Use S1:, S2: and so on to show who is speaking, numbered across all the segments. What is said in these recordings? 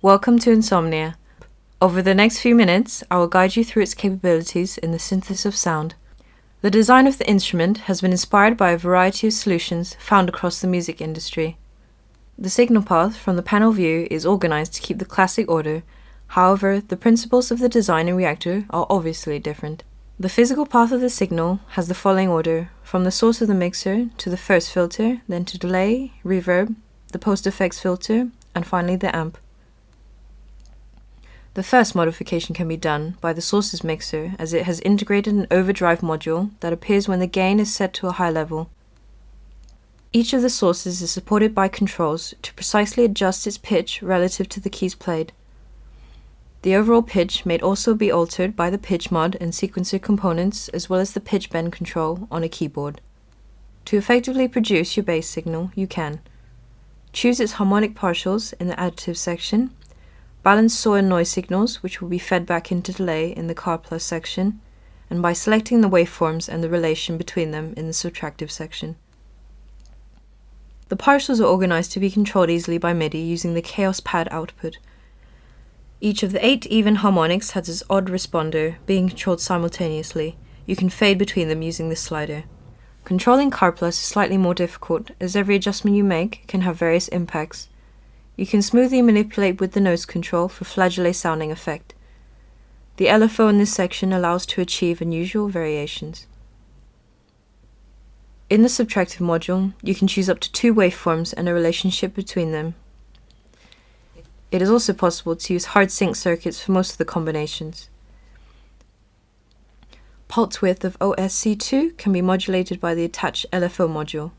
S1: Welcome to Insomnia. Over the next few minutes, I will guide you through its capabilities in the synthesis of sound. The design of the instrument has been inspired by a variety of solutions found across the music industry. The signal path from the panel view is organized to keep the classic order. However, the principles of the design in Reaktor are obviously different. The physical path of the signal has the following order: from the source of the mixer to the first filter, then to delay, reverb, the post-effects filter, and finally the amp. The first modification can be done by the source's mixer, as it has integrated an overdrive module that appears when the gain is set to a high level. Each of the sources is supported by controls to precisely adjust its pitch relative to the keys played. The overall pitch may also be altered by the pitch mod and sequencer components, as well as the pitch bend control on a keyboard. To effectively produce your bass signal, you can choose its harmonic partials in the additive section, balance saw and noise signals, which will be fed back into delay in the car plus section, and by selecting the waveforms and the relation between them in the subtractive section. The partials are organized to be controlled easily by MIDI using the Chaos Pad output. Each of the 8 even harmonics has its odd responder being controlled simultaneously. You can fade between them using this slider. Controlling car plus is slightly more difficult, as every adjustment you make can have various impacts. You can smoothly manipulate with the nose control for flageolet sounding effect. The LFO in this section allows to achieve unusual variations. In the subtractive module, you can choose up to 2 waveforms and a relationship between them. It is also possible to use hard sync circuits for most of the combinations. Pulse width of OSC2 can be modulated by the attached LFO module.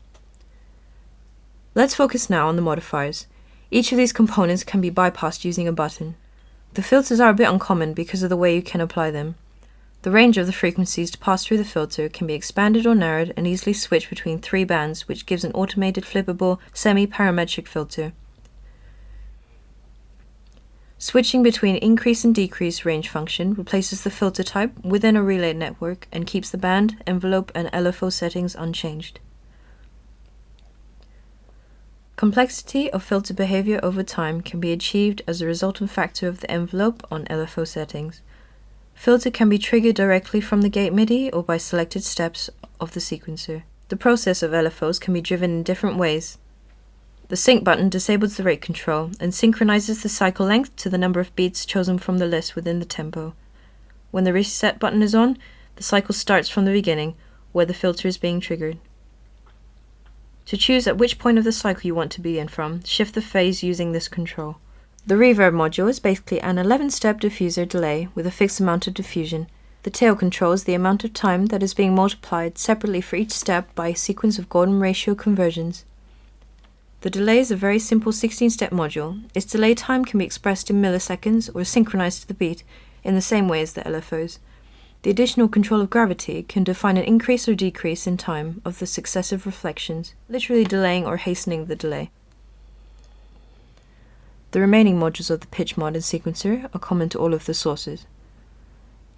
S1: Let's focus now on the modifiers. Each of these components can be bypassed using a button. The filters are a bit uncommon because of the way you can apply them. The range of the frequencies to pass through the filter can be expanded or narrowed and easily switched between 3 bands, which gives an automated flippable semi-parametric filter. Switching between increase and decrease range function replaces the filter type within a relay network and keeps the band, envelope, and LFO settings unchanged. Complexity of filter behavior over time can be achieved as a resultant factor of the envelope on LFO settings. Filter can be triggered directly from the gate MIDI or by selected steps of the sequencer. The process of LFOs can be driven in different ways. The sync button disables the rate control and synchronizes the cycle length to the number of beats chosen from the list within the tempo. When the reset button is on, the cycle starts from the beginning, where the filter is being triggered. To choose at which point of the cycle you want to begin from, shift the phase using this control. The reverb module is basically an 11-step diffuser delay with a fixed amount of diffusion. The tail controls the amount of time that is being multiplied separately for each step by a sequence of Gordon ratio conversions. The delay is a very simple 16-step module. Its delay time can be expressed in milliseconds or synchronized to the beat in the same way as the LFOs. The additional control of gravity can define an increase or decrease in time of the successive reflections, literally delaying or hastening the delay. The remaining modules of the pitch mod and sequencer are common to all of the sources.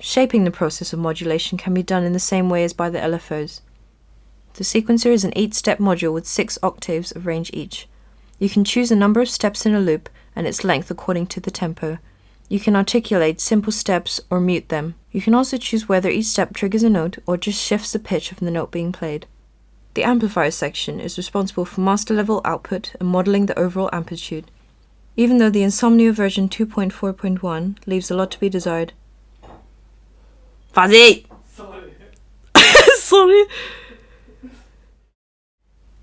S1: Shaping the process of modulation can be done in the same way as by the LFOs. The sequencer is an 8-step module with 6 octaves of range each. You can choose a number of steps in a loop and its length according to the tempo. You can articulate simple steps or mute them. You can also choose whether each step triggers a note or just shifts the pitch of the note being played. The amplifier section is responsible for master level output and modeling the overall amplitude. Even though the Insomnia version 2.4.1 leaves a lot to be desired. Fuzzy!
S2: Sorry.
S1: Sorry.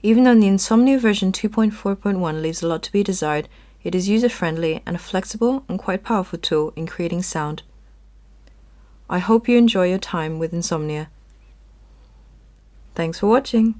S1: Even though the Insomnia version 2.4.1 leaves a lot to be desired, it is user-friendly and a flexible and quite powerful tool in creating sound. I hope you enjoy your time with Insomnia. Thanks for watching.